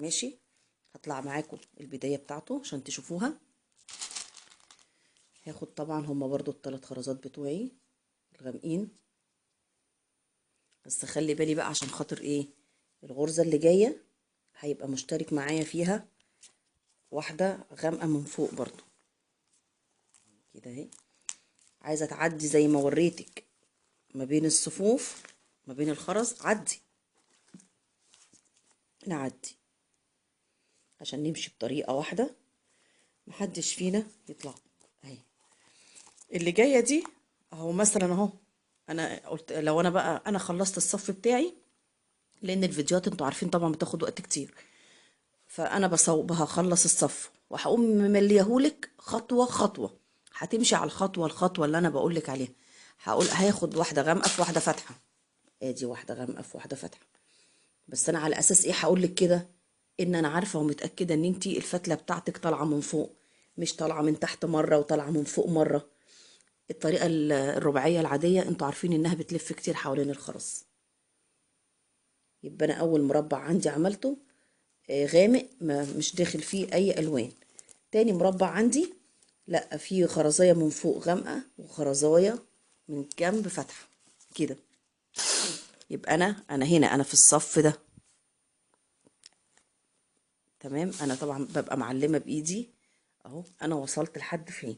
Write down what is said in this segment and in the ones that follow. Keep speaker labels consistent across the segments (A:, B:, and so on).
A: ماشي. هطلع معاكم البداية بتاعته عشان تشوفوها. هاخد طبعا هما برضو ال3 خرزات بتوعي الغامقين، بس خلي بالي بقى عشان خاطر ايه، الغرزة اللي جاية هيبقى مشترك معايا فيها واحدة غامقة من فوق برضو كده اهي. عايزة تعدي زي ما وريتك ما بين الصفوف ما بين الخرز، عدي نعدي عشان نمشي بطريقة واحدة، محدش فينا يطلع اهي. اللي جاية دي اهو مثلا اهو، انا قلت لو انا بقى انا خلصت الصف بتاعي، لان الفيديوهات انتوا عارفين طبعا بتاخد وقت كتير، فانا بصوبها هخلص الصف وهقوم ممليهولك خطوه خطوه، هتمشي على الخطوه اللي انا بقولك عليها. هقول هاخد واحده غامقه في واحده فاتحه، ادي واحده غامقه في واحده فاتحه، بس انا على اساس ايه هقولك كده؟ ان انا عارفه ومتاكده ان انتي الفتله بتاعتك طالعه من فوق، مش طالعه من تحت مره وطالعه من فوق مره. الطريقه الرباعيه العاديه انتوا عارفين انها بتلف كتير حوالين الخرز. يبقى انا اول مربع عندي عملته غامق، ما مش داخل فيه اي الوان. تاني مربع عندي لا، فيه خرزايه من فوق غامقه وخرزايه من جنب فاتحه كده. يبقى انا هنا انا في الصف ده تمام. انا طبعا ببقى معلمه بايدي اهو انا وصلت لحد فين.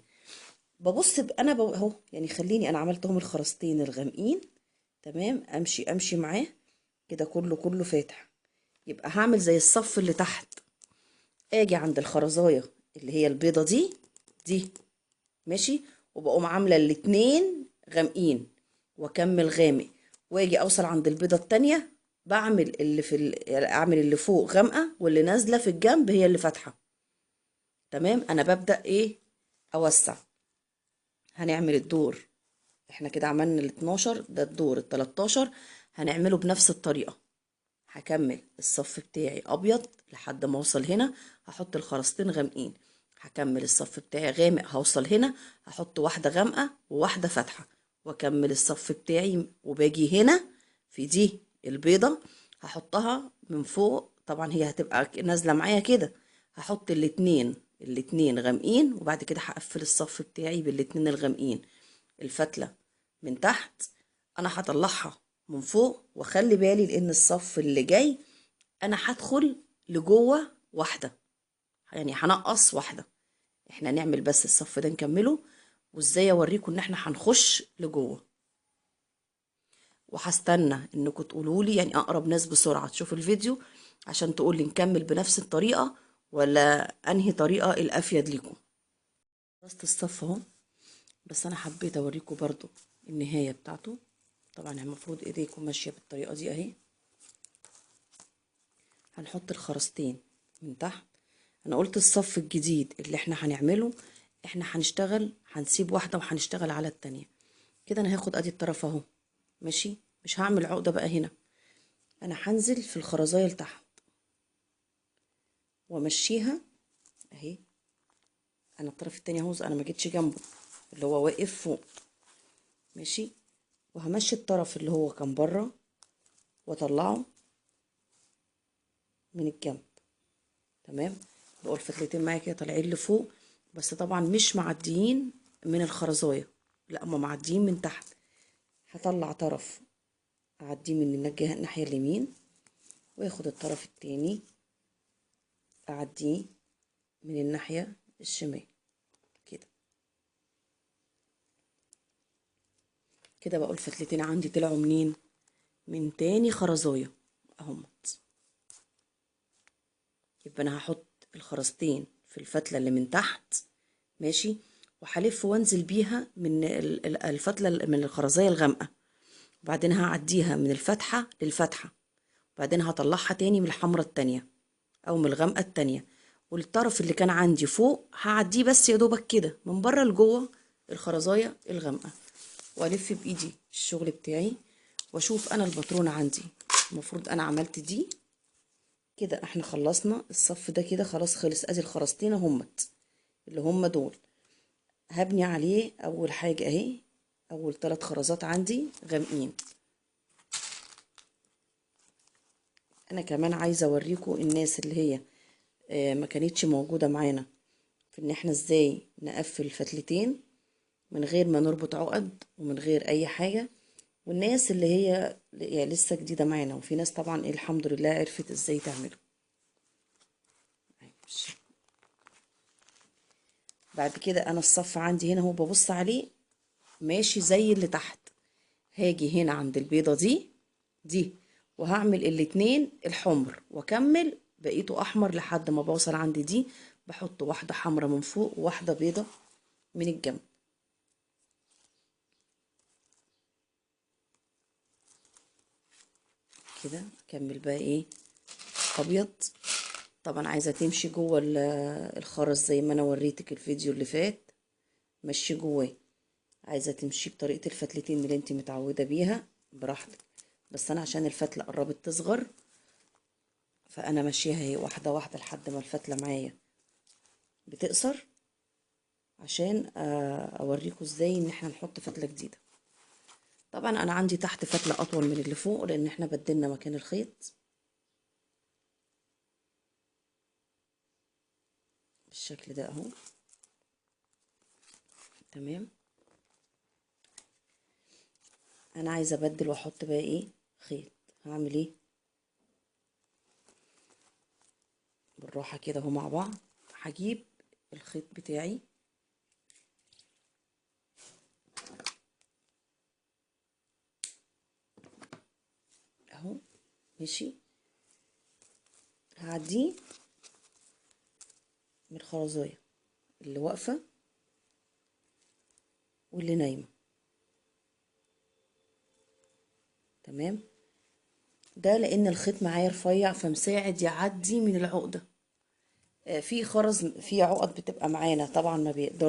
A: ببص انا اهو يعني، خليني انا عملتهم الخرزتين الغامقين تمام، امشي معاه كده كله فاتح. يبقى هعمل زي الصف اللي تحت، اجي عند الخرزايه اللي هي البيضه دي ماشي، وبقوم عامله الاتنين غامقين واكمل غامق، واجي اوصل عند البيضه التانية بعمل اللي يعني اعمل اللي فوق غامقه واللي نازله في الجنب هي اللي فاتحه تمام. انا ببدا ايه، اوسع. هنعمل الدور، احنا كده عملنا ال 12، ده الدور ال 13 هنعمله بنفس الطريقه. هكمل الصف بتاعي ابيض لحد ما اوصل هنا، هحط الخرزتين غامقين، هكمل الصف بتاعي غامق، هوصل هنا هحط واحده غامقه وواحده فاتحه، واكمل الصف بتاعي وباجي هنا في دي البيضه هحطها من فوق. طبعا هي هتبقى نازله معايا كده، هحط الاتنين غامقين، وبعد كده هقفل الصف بتاعي بالاتنين الغامقين. الفتله من تحت انا هطلعها من فوق، واخلي بالي لان الصف اللي جاي انا هدخل لجوه واحده، يعني هنقص واحده. احنا نعمل بس الصف ده نكمله، وازاي اوريكم ان احنا هنخش لجوه. وهستنى انكم تقولوا لي يعني اقرب ناس بسرعه تشوف الفيديو عشان تقول لي نكمل بنفس الطريقه ولا انهي طريقه الافيد ليكم. خلصت الصف اهو، بس انا حبيت اوريكم برضو النهايه بتاعته. طبعا المفروض ايديكم ماشيه بالطريقه دي اهي. هنحط الخرزتين من تحت. انا قلت الصف الجديد اللي احنا هنعمله احنا هنشتغل، هنسيب واحده وهنشتغل على التانية كده. انا هاخد ادي الطرف اهو ماشي، مش هعمل عقده بقى هنا، انا هنزل في الخرزايه لتحت وامشيها اهي. انا الطرف التاني اهو انا ما جيتش جنبه اللي هو واقف فوق ماشي، وهمشي الطرف اللي هو كان بره واطلعه من الجنب تمام. بقول فتلتين معايا كده طالعين لفوق، بس طبعا مش معديين من الخرزايه، لا هما معديين من تحت. هطلع طرف اعديه من الناحيه اليمين، واخد الطرف التاني اعديه من الناحيه الشمال كده. كده بقول فتلتين عندي طلعوا منين؟ من تاني خرزايه اهمت. يبقى انا هحط الخرزتين في الفتله اللي من تحت ماشي، وهلف وانزل بيها من الفتله من الخرزايه الغامقه، وبعدين هعديها من الفتحه للفتحه، وبعدين هطلعها تاني من الحمرة التانية او من الغامقه التانية، والطرف اللي كان عندي فوق هعديه بس يا دوبك كده من بره لجوه الخرزايه الغامقه، والف بايدي الشغل بتاعي واشوف انا الباترونه عندي. المفروض انا عملت دي كده، احنا خلصنا الصف ده كده خلاص خلص. ادي الخرزتين همت اللي هم دول، هبني عليه اول حاجه اهي. اول 3 خرزات عندي غامقين، انا كمان عايزه اوريكم الناس اللي هي ما كانتش موجوده معانا في ان احنا ازاي نقفل فتلتين من غير ما نربط عقد ومن غير اي حاجه، والناس اللي هي يعني لسه جديده معانا، وفي ناس طبعا الحمد لله عرفت ازاي تعمله. بعد كده انا الصف عندي هنا هو ببص عليه ماشي زي اللي تحت، هاجي هنا عند البيضة دي وهعمل الاتنين الحمر واكمل بقيته احمر لحد ما بوصل عند دي، بحط واحدة حمرا من فوق وواحدة بيضة من الجنب كده. اكمل بقى ايه ابيض. طبعا عايزة تمشي جوه الخرز زي ما انا وريتك الفيديو اللي فات، مشي جواه. عايزة تمشي بطريقة الفتلتين اللي انت متعودة بيها براحتك، بس انا عشان الفتلة قربت تصغر فانا ماشيها هي واحدة واحدة لحد ما الفتلة معايا بتقصر، عشان اوريكم ازاي ان احنا نحط فتلة جديدة. طبعا انا عندي تحت فتلة اطول من اللي فوق لان احنا بدلنا مكان الخيط بالشكل ده اهو. تمام. انا عايزة ابدل واحط بقى ايه خيط. هعمل ايه بالراحة كده اهو مع بعض. هجيب الخيط بتاعي اهو ماشي، هعديه من الخرزاية اللي واقفة واللي نايمة. تمام. ده لان الخيط معايا رفيع فمساعد يعدي من العقدة. في خرز في عقد بتبقى معانا طبعا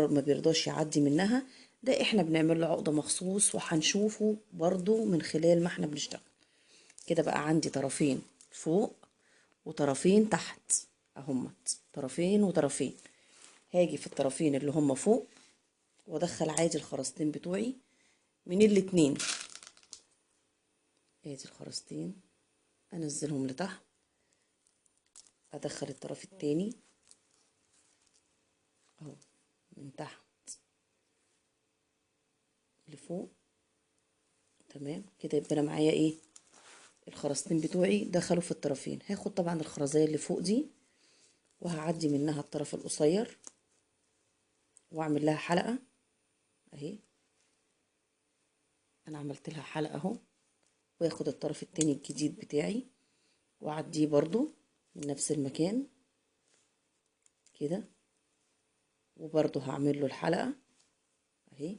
A: ما بيرضاش يعدي منها، ده احنا بنعمل له عقدة مخصوص وهنشوفه برضو من خلال ما احنا بنشتغل. كده بقى عندي طرفين فوق وطرفين تحت اهمت، طرفين وطرفين. هاجي في الطرفين اللي هم فوق وادخل عادي الخرزتين بتوعي من الاتنين، ادي الخرزتين انزلهم لتحت، ادخل الطرف التاني اهو من تحت لفوق. تمام كده يبقى انا معايا ايه الخرزتين بتوعي دخلوا في الطرفين. هاخد طبعا الخرزية اللي فوق دي وهعدي منها الطرف القصير واعمل لها حلقة اهي. انا عملت لها حلقة اهو، واخد الطرف التاني الجديد بتاعي واعديه برضو من نفس المكان كده، وبرضو هعمل له الحلقة اهي.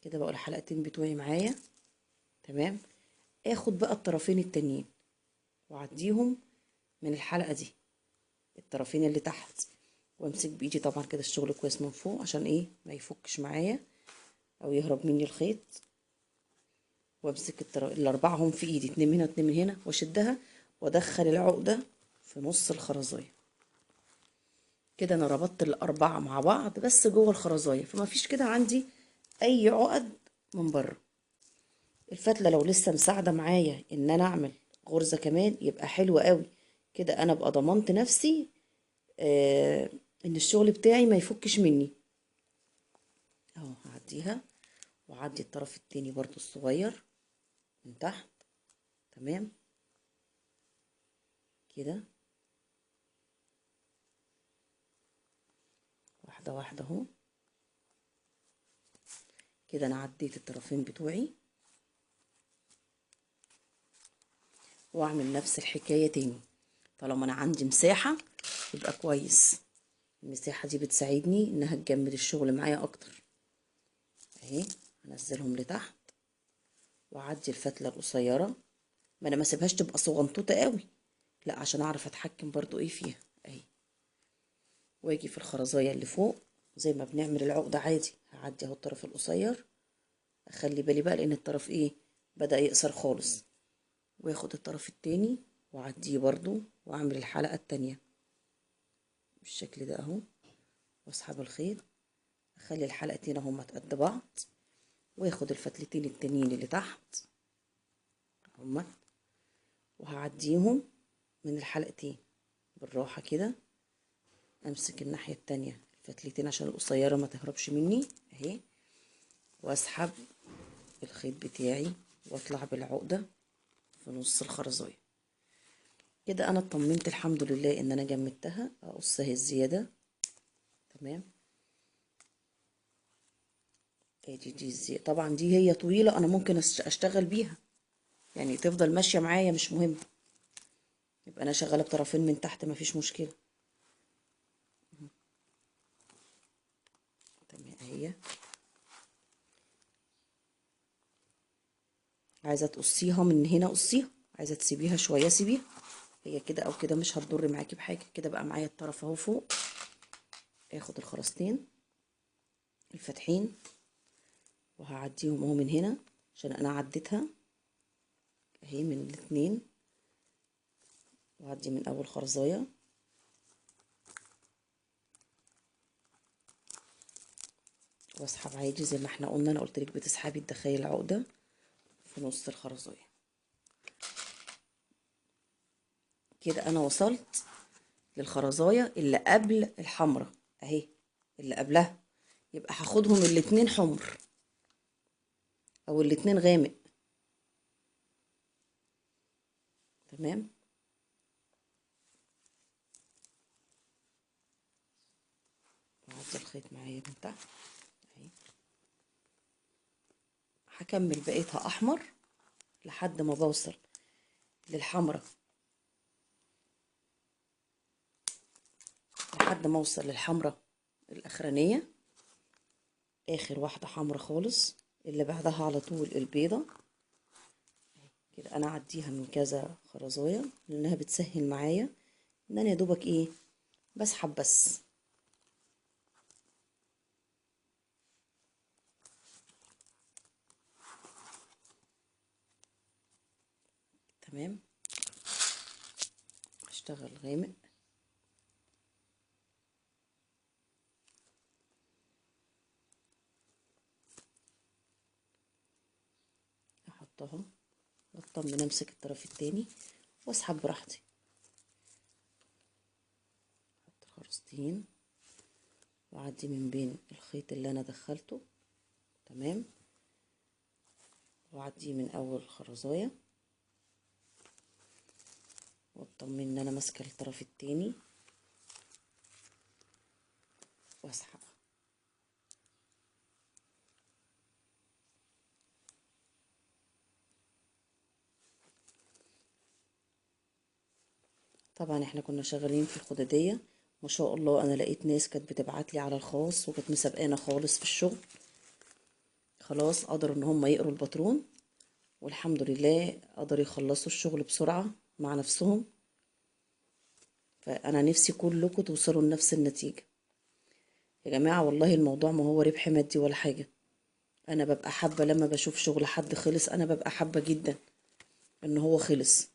A: كده بقوا الحلقتين بتوعي معايا. تمام. اخد بقى الطرفين التانيين واعديهم من الحلقة دي الطرفين اللي تحت، وامسك بايدي طبعا كده الشغل كويس من فوق عشان ايه ما يفكش معايا او يهرب مني الخيط. وامسك الاربعه هم في ايدي، اتنين من هنا واتنين من هنا، واشدها وادخل العقده في نص الخرزايه. كده انا ربطت الاربعه مع بعض بس جوه الخرزايه، فما فيش كده عندي اي عقد من بره. الفتله لو لسه مساعده معايا ان انا اعمل غرزه كمان يبقى حلو قوي كده، انا ابقى ضمنت نفسي ان الشغل بتاعي ما يفكش مني اهو. هعديها واعدي الطرف التاني برضو الصغير من تحت. تمام كده واحدة واحدة اهو. كده انا عديت الطرفين بتوعي، واعمل نفس الحكاية تاني. طالما انا عندي مساحة يبقى كويس، المساحة دي بتساعدني انها تجمد الشغل معايا اكتر اهي. هنزلهم لتحت واعدي الفتلة القصيرة، ما انا ما سيبهاش تبقى صغنطوطة قوي لا عشان اعرف اتحكم برضو ايه فيها اهي. واجي في الخرزاية اللي فوق زي ما بنعمل العقدة عادي، هعدي اهو الطرف القصير، اخلي بالي بقى لان الطرف ايه بدأ يقصر خالص، واخد الطرف التاني واعديه برضو واعمل الحلقة التانية بالشكل ده اهو، واسحب الخيط اخلي الحلقتين هما قد بعض، واخد الفتلتين التانيين اللي تحت هما وهعديهم من الحلقتين بالراحة كده. امسك الناحية التانية الفتلتين عشان القصيرة ما تهربش مني اهي، واسحب الخيط بتاعي واطلع بالعقدة في نص الخرزاية كده. انا اطمنت الحمد لله ان انا جمدتها. اقص اهي الزيادة تمام. ادي دي الزيادة، طبعا دي هي طويلة انا ممكن اشتغل بيها يعني تفضل ماشية معايا مش مهم، يبقى انا شغالة بطرفين من تحت مفيش مشكلة. تمام اهي. عايزة تقصيها من هنا قصيها، عايزة تسيبيها شوية سيبيها، هي كده او كده مش هتضر معاكي بحاجة. كده بقى معايا الطرف اهو فوق. اخد الخرزتين الفاتحين وهعديهم اهو من هنا عشان انا عديتها اهي من الاتنين، وهعدي من اول خرزاية واسحب عادي زي ما احنا قلنا. انا قلتلك بتسحبي تدخلي العقدة في نص الخرزاية كده. انا وصلت للخرزاية اللي قبل الحمرة اهي، اللي قبلها، يبقى هاخدهم الاتنين حمر او الاتنين غامق تمام. وهعدي الخيط معايا من تحت اهي. هكمل بقيتها احمر لحد ما بوصل للحمرة، لحد ما اوصل للحمرة الاخرانية، اخر واحدة حمرة خالص اللي بعدها على طول البيضة كده. انا اعديها من كذا خرزاية لانها بتسهل معايا ان انا يا دوبك ايه بسحب بس تمام. اشتغل غامق احطها واطمن امسك الطرف التاني واسحب براحتي. احط الخرزتين واعدي من بين الخيط اللي انا دخلته تمام، واعديه من اول خرزايه واطمن ان انا ماسكه الطرف التاني واسحب. طبعا احنا كنا شغالين في الخداديه ما شاء الله. انا لقيت ناس كانت بتبعت لي على الخاص وكانت مسابقانا خالص في الشغل، خلاص قدروا ان هم يقروا الباترون والحمد لله قدروا يخلصوا الشغل بسرعه مع نفسهم. فانا نفسي كلكم توصلوا لنفس النتيجه يا جماعه. والله الموضوع ما هو ربح مادي ولا حاجه. انا ببقى حابه لما بشوف شغل حد خلص، انا ببقى حابه جدا ان هو خلص،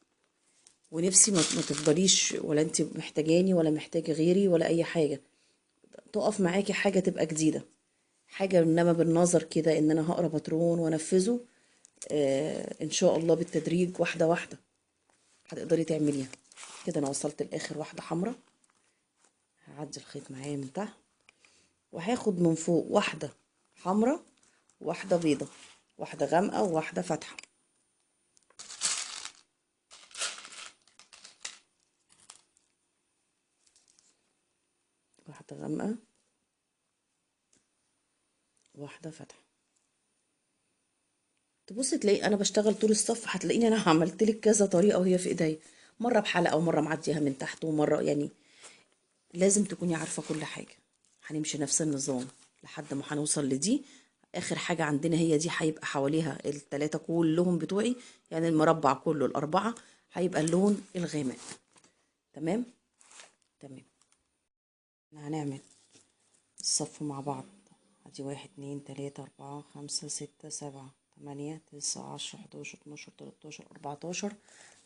A: ونفسي ما تفضليش ولا انت محتاجاني ولا محتاجه غيري ولا اي حاجه، تقف معاكي حاجه تبقى جديده حاجه. انما بالنظر كده ان انا هقرا باترون وانفذه ان شاء الله بالتدريج واحده واحده هتقدري تعمليها. كده انا وصلت لاخر واحده حمراء. هعدي الخيط معايا من تحت وهاخد من فوق واحده حمراء واحده بيضه، واحده غامقه وواحده فاتحه. واحده غامقه واحده فاتحه. تبصي تلاقي انا بشتغل طول الصف، هتلاقيني انا عملت لك كذا طريقه وهي في ايديا، مره بحلقه ومره معديها من تحت ومره يعني لازم تكوني عارفه كل حاجه. هنمشي نفس النظام لحد ما هنوصل لدي. اخر حاجه عندنا هي دي، هيبقى حواليها التلاته كلهم بتوعي، يعني المربع كله الاربعه هيبقى اللون الغامق تمام. تمام احنا هنعمل الصف مع بعض. ادي 1 2 3 4 5 6 7 8 9 10 11 12 13 14.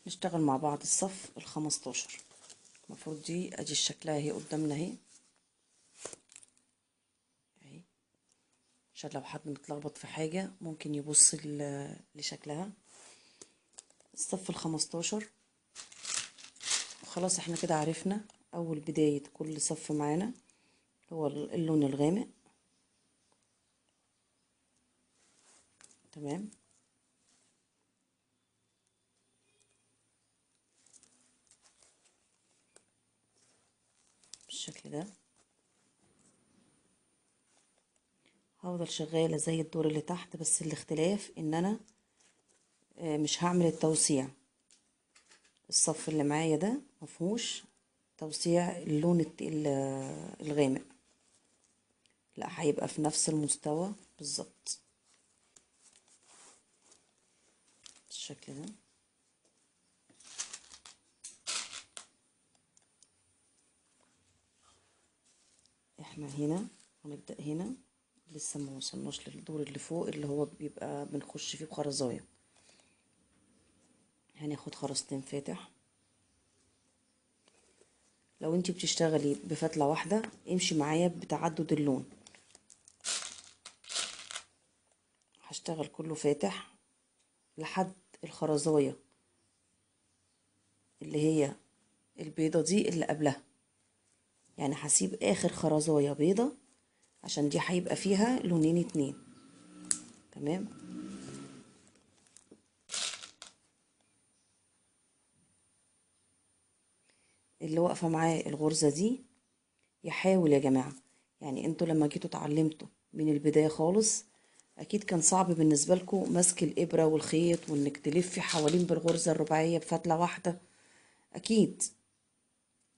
A: نشتغل مع بعض الصف ال15. المفروض دي ادي شكلها اهي قدامنا اهي، اهي عشان لو حد متلخبط في حاجة ممكن يبص لشكلها. الصف ال15 خلاص احنا كده عرفنا اول بداية كل صف معانا هو اللون الغامق. تمام. بالشكل ده هفضل شغالة زي الدور اللي تحت، بس الاختلاف ان انا مش هعمل التوسيع. الصف اللي معايا ده مفهوش توسيع اللون الغامق، لا هيبقى في نفس المستوى بالظبط بالشكل ده. احنا هنا هنبدأ هنا، لسه ما وصلناش للدور اللي فوق اللي هو بيبقى بنخش فيه بخرزاية. هناخد خرزتين فاتح. لو انتي بتشتغلي بفتلة واحدة امشي معايا بتعدد اللون. هشتغل كله فاتح لحد الخرزاية اللي هي البيضة دي اللي قبلها، يعني هسيب اخر خرزاية بيضة عشان دي هيبقى فيها لونين اتنين. تمام. اللي واقفة معاه الغرزة دي يحاول يا جماعة، يعني انتوا لما جيتوا اتعلمتوا من البداية خالص اكيد كان صعب بالنسبة لكم مسك الابرة والخيط وانك تلفي حوالين بالغرزة الرباعية بفتلة واحدة، اكيد.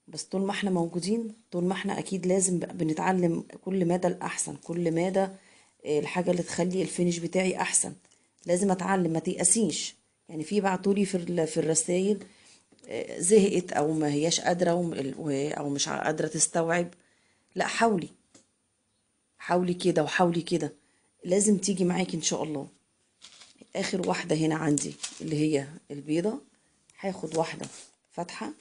A: بس طول ما احنا موجودين، طول ما احنا اكيد لازم بنتعلم كل مدى الاحسن، كل مدى الحاجة اللي تخلي الفينش بتاعي احسن. لازم اتعلم، ما تيأسيش. يعني في بعتولي في الرسائل زهقت او ما هياش قادرة او مش قادرة تستوعب. لا حاولي، حاولي كده وحاولي كده، لازم تيجي معاكي ان شاء الله. اخر واحدة هنا عندي اللي هي البيضة، هاخد واحدة فاتحة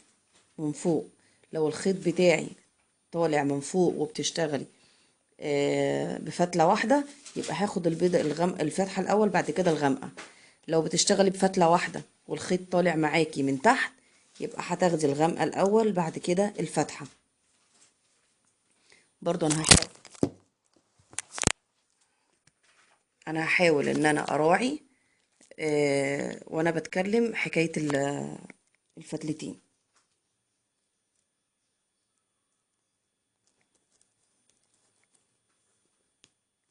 A: من فوق. لو الخيط بتاعي طالع من فوق وبتشتغلي بفتلة واحدة يبقى هاخد البيضة الفاتحة الاول بعد كده الغامقة. لو بتشتغلي بفتلة واحدة والخيط طالع معاكي من تحت يبقى هتاخدي الغامقة الاول بعد كده الفاتحة. برضو انا هحاول ان انا اراعي وانا بتكلم حكاية الفتلتين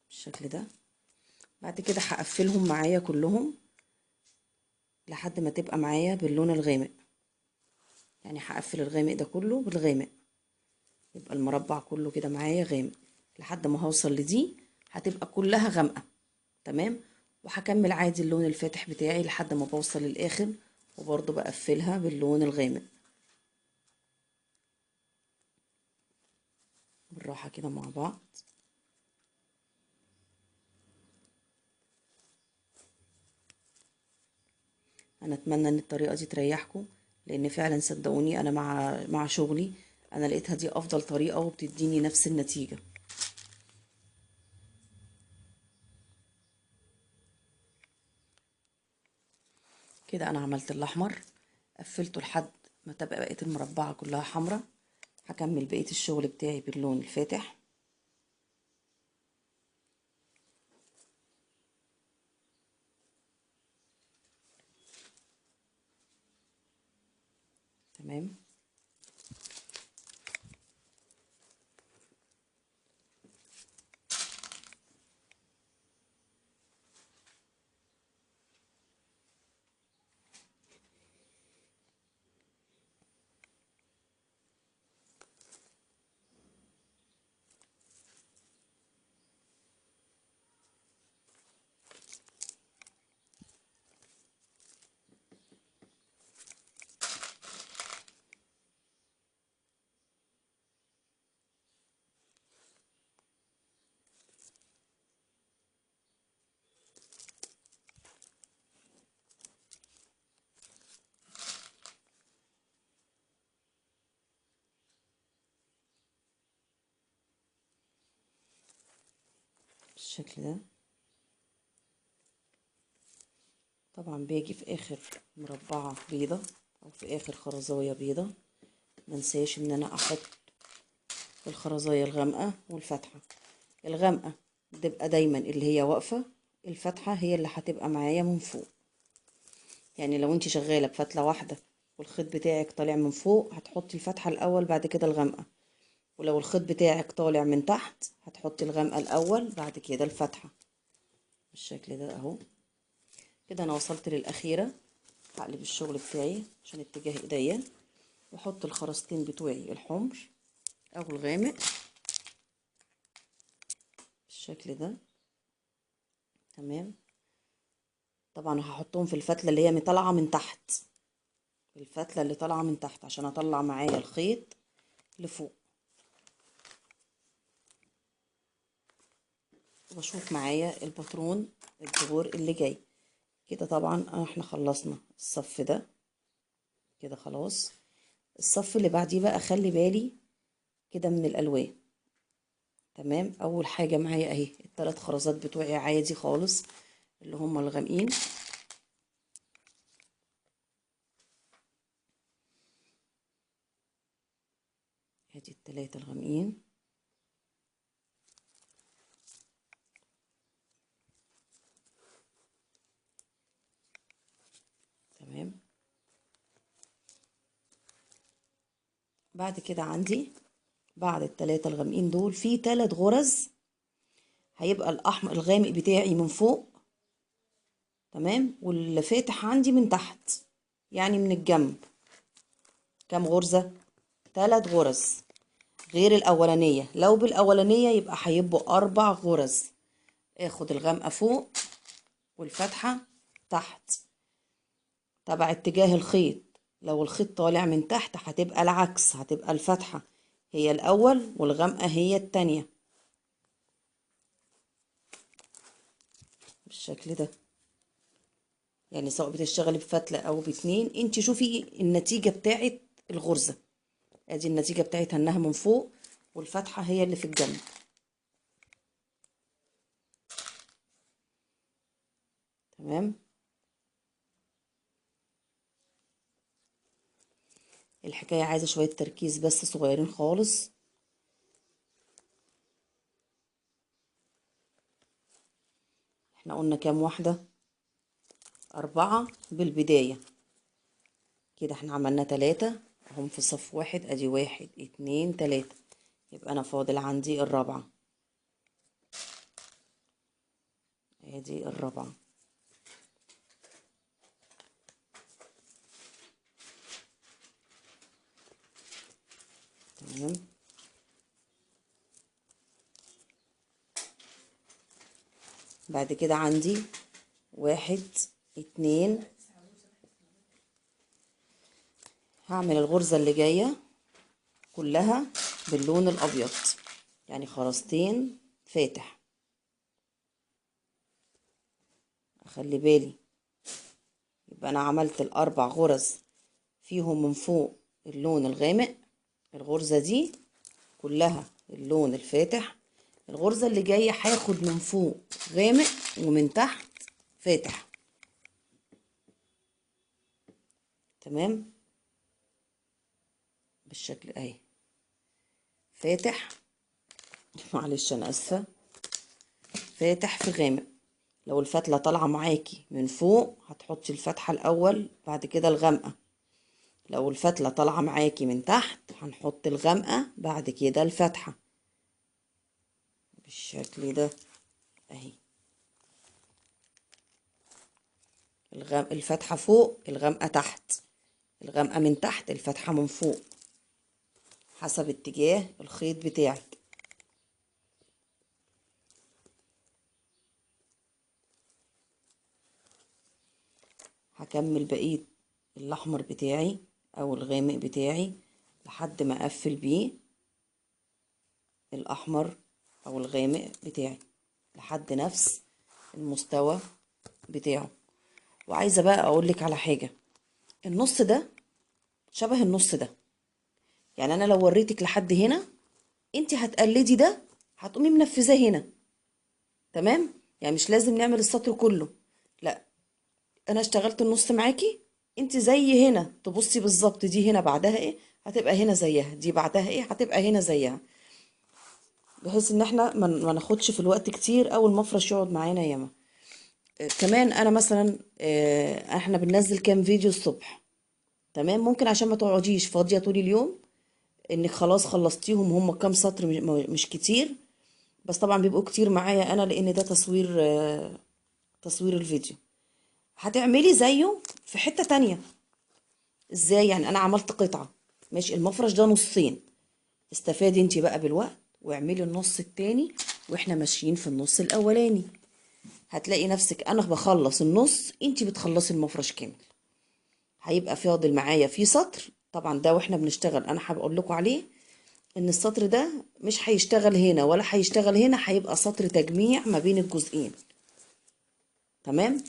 A: بالشكل ده. بعد كده هقفلهم معايا كلهم لحد ما تبقى معايا باللون الغامق، يعني هقفل الغامق ده كله بالغامق، يبقى المربع كله كده معايا غامق لحد ما هوصل لدي هتبقى كلها غامقة. تمام. وهكمل عادي اللون الفاتح بتاعي لحد ما بوصل للاخر وبرضه بقفلها باللون الغامق بالراحة كده مع بعض. انا اتمنى ان الطريقة دي تريحكم، لان فعلا صدقوني انا مع شغلي انا لقيتها دي افضل طريقة وبتديني نفس النتيجة. كده انا عملت الاحمر، قفلته لحد ما تبقى بقيت المربعة كلها حمرا. هكمل بقية الشغل بتاعي باللون الفاتح. تمام. بالشكل ده. طبعا باجي في اخر مربعة بيضة او في اخر خرزاية بيضة منساش ان انا احط الخرزايه الغامقه والفاتحه. الغامقه بتبقى دايما اللي هي واقفه، الفاتحه هي اللي هتبقى معايا من فوق. يعني لو انت شغاله بفتله واحده والخيط بتاعك طالع من فوق هتحطي الفاتحه الاول بعد كده الغامقه، ولو الخيط بتاعك طالع من تحت هتحطي الغامقه الاول بعد كده الفاتحه بالشكل ده اهو. كده انا وصلت للاخيره. هقلب الشغل بتاعي عشان اتجاه ايديا، واحط الخرزتين بتوعي الحمر او الغامق بالشكل ده. تمام. طبعا هحطهم في الفتله اللي هي طالعه من تحت، الفتله اللي طالعه من تحت عشان اطلع معايا الخيط لفوق، واشوف معايا الباترون الدور اللي جاي. كده طبعا احنا خلصنا الصف ده كده خلاص. الصف اللي بعديه بقى خلي بالي كده من الالوان. تمام. اول حاجه معايا اهي الثلاث خرزات بتوعي عادي خالص اللي هم الغامقين. ادي الثلاثه الغامقين. تمام. بعد كده عندي بعد الثلاثه الغامقين دول في 3 غرز هيبقى الاحمر الغامق بتاعي من فوق. تمام. والفاتح عندي من تحت يعني من الجنب. كام غرزه؟ 3 غرز غير الاولانيه. لو بالاولانيه يبقى هيبقوا 4 غرز. اخد الغامقه فوق والفاتحه تحت تبع اتجاه الخيط. لو الخيط طالع من تحت هتبقى العكس، هتبقى الفاتحه هي الاول والغامقه هي التانية بالشكل ده. يعني سواء بتشتغلي بفتله او باتنين انت شوفي النتيجه بتاعت الغرزه. ادي النتيجه بتاعتها انها من فوق والفاتحه هي اللي في الجنب. تمام. الحكايه عايزه شويه تركيز بس صغيرين خالص. احنا قلنا كام واحده؟ 4 بالبدايه. كده احنا عملنا 3 هم في صف واحد. ادي 1 2 3. يبقى انا فاضل عندي الرابعه. ادي الرابعه. تمام. بعد كده عندي 1 2. هعمل الغرزه اللي جايه كلها باللون الابيض، يعني خرزتين فاتح. اخلي بالي يبقى انا عملت ال4 غرز فيهم من فوق اللون الغامق. الغرزه دي كلها اللون الفاتح. الغرزه اللي جايه هاخد من فوق غامق ومن تحت فاتح. تمام. بالشكل اهي فاتح. معلش انا اسفه. فاتح في غامق. لو الفتله طالعه معاكي من فوق هتحطي الفتحه الاول بعد كده الغامقه. لو الفتله طالعه معاكي من تحت هنحط الغامقه بعد كده الفتحه بالشكل ده اهي. الفتحه فوق الغامقه تحت، الغامقه من تحت الفتحه من فوق حسب اتجاه الخيط بتاعك. هكمل بقية الاحمر بتاعي او الغامق بتاعي لحد ما اقفل بيه الاحمر او الغامق بتاعي لحد نفس المستوى بتاعه. وعايزة بقى اقولك على حاجة، النص ده شبه النص ده. يعني انا لو وريتك لحد هنا انت هتقلدي ده هتقومي منفذاه هنا. تمام. يعني مش لازم نعمل السطر كله، لا، انا اشتغلت النص معاكي انت زي هنا تبصي بالظبط، دي هنا بعدها ايه هتبقى هنا زيها، دي بعدها ايه هتبقى هنا زيها، بحيث ان احنا ما ناخدش في الوقت كتير او المفرش يقعد معانا ياما. كمان انا مثلا احنا بننزل كام فيديو الصبح، تمام؟ ممكن عشان ما تقعديش فاضية طول اليوم انك خلاص خلصتيهم، هم كام سطر مش كتير، بس طبعا بيبقوا كتير معايا انا لان ده تصوير تصوير الفيديو. هتعملي زيه في حتة تانية. ازاي يعني؟ انا عملت قطعة، ماشي، المفرش ده نصين، استفادي انت بقى بالوقت واعملي النص التاني واحنا ماشيين في النص الاولاني. هتلاقي نفسك انا بخلص النص انت بتخلصي المفرش كامل، هيبقى فاضل معايا في سطر. طبعا ده واحنا بنشتغل انا حابب اقول لكم عليه ان السطر ده مش هيشتغل هنا ولا هيشتغل هنا، هيبقى سطر تجميع ما بين الجزئين، تمام؟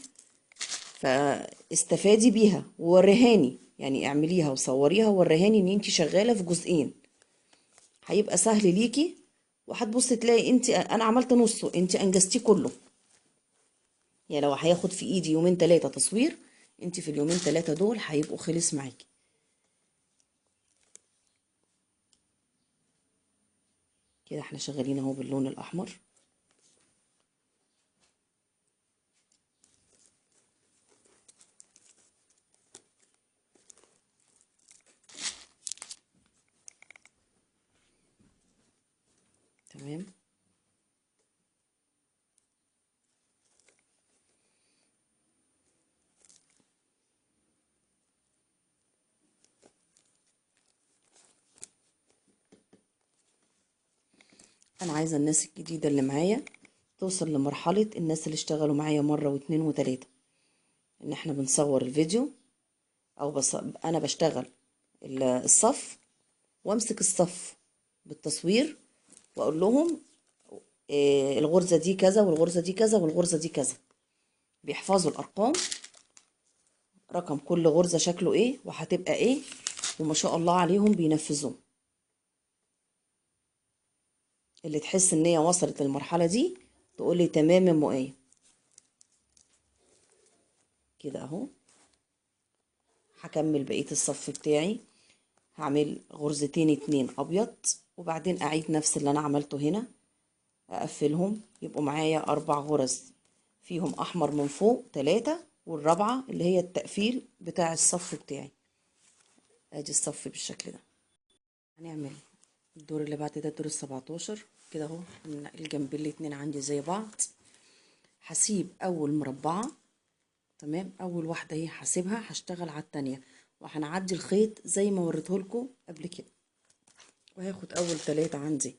A: فاستفادي بيها ووريهاني، يعني اعمليها وصوريها ووريهاني ان انت شغاله في جزئين، هيبقى سهل ليكي. وهتبصي تلاقي انت انا عملت نصه انت انجزتيه كله. يعني لو هياخد في ايدي يومين 3 تصوير، انت في اليومين 3 دول هيبقوا خلص معاكي. كده احنا شغالين اهو باللون الاحمر. تمام. انا عايزه الناس الجديده اللي معايا توصل لمرحله الناس اللي اشتغلوا معايا مره واتنين وتلاته، ان احنا بنصور الفيديو، او بس انا بشتغل الصف وامسك الصف بالتصوير واقول لهم إيه الغرزه دي كذا والغرزه دي كذا والغرزه دي كذا، بيحفظوا الارقام، رقم كل غرزه شكله ايه وهتبقى ايه، وما شاء الله عليهم بينفذوه. اللي تحس ان هي وصلت للمرحله دي تقول لي تمام يا ام ايه. كده اهو هكمل بقيه الصف بتاعي، هعمل غرزتين اتنين ابيض وبعدين اعيد نفس اللي انا عملته هنا، اقفلهم يبقوا معايا 4 غرز فيهم احمر من فوق 3، والرابعه اللي هي التقفيل بتاع الصف بتاعي. ادي الصف بالشكل ده. هنعمل الدور اللي بعد ده الدور ال17. كده اهو الجنبين الاتنين عندي زي بعض، هسيب اول مربعه، تمام، اول واحده اهي هسيبها، هشتغل على التانية وهنعدي الخيط زي ما وريتهولكوا قبل كده، وهاخد اول 3 عندي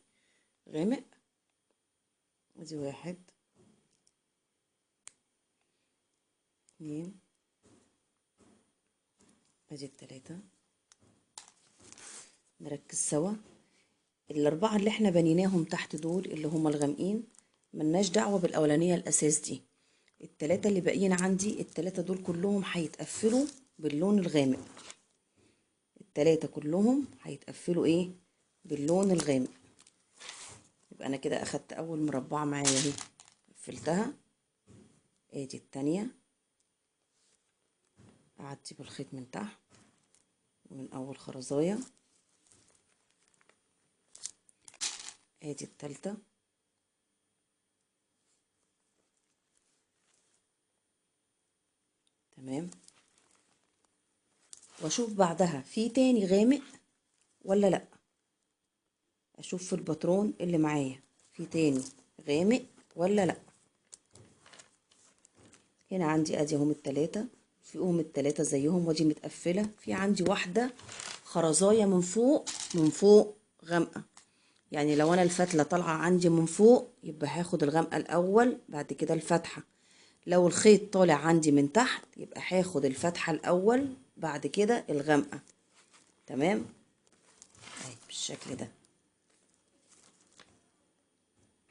A: غامق، ادي 1 2 ادي ال3. نركز سوا. ال4 اللي احنا بنيناهم تحت دول اللي هما الغامقين ملناش دعوه بالاولانيه الاساس دي. ال3 اللي باقيين عندي، ال3 دول كلهم هيتقفلوا باللون الغامق، ال3 كلهم هيتقفلوا ايه باللون الغامق. يبقى انا كده اخدت اول مربعه معايا اهي قفلتها، ادي التانية، اعدي بالخيط من تحت ومن اول خرزايه، ادي التالتة، تمام، واشوف بعدها في تاني غامق ولا لا، اشوف في الباترون اللي معايا في تاني غامق ولا لا. هنا عندي ادي هم ال3 فيهم ال3 زيهم ودي متقفله، في عندي واحده خرزايه من فوق، من فوق غامقه، يعني لو انا الفتله طالعه عندي من فوق يبقى هاخد الغامقه الاول بعد كده الفتحه، لو الخيط طالع عندي من تحت يبقى هاخد الفتحه الاول بعد كده الغامقه، تمام، اهي بالشكل ده.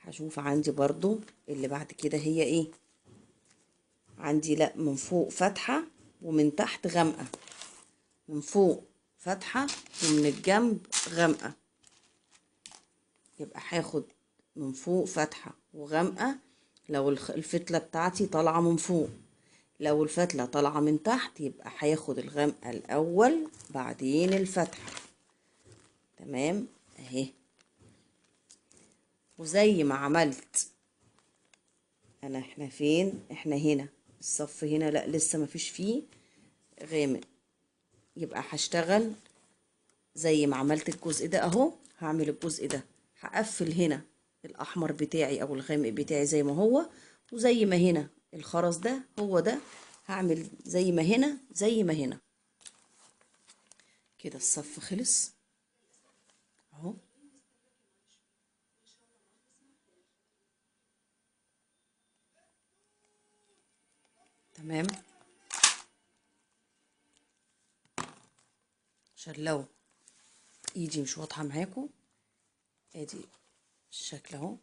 A: هشوف عندي برضو اللي بعد كده هي ايه، عندي لا من فوق فتحة ومن تحت غامقة، من فوق فتحة ومن الجنب غامقة، يبقى هاخد من فوق فتحة وغامقة لو الفتلة بتاعتي طالعة من فوق. لو الفتلة طالعة من تحت يبقى هياخد الغامقة الأول بعدين الفتحة. تمام اهي. وزي ما عملت احنا فين؟ احنا هنا الصف هنا، لا لسه مفيش فيه غامق، يبقى هشتغل زي ما عملت الجزء ده اهو. هعمل الجزء ده، هقفل هنا الاحمر بتاعي او الغامق بتاعي زي ما هو، وزي ما هنا الخرز ده هو ده هعمل زي ما هنا زي ما هنا. كده الصف خلص اهو. تمام، عشان لو ايدي مش واضحة معاكم، ادي الشكل اهو.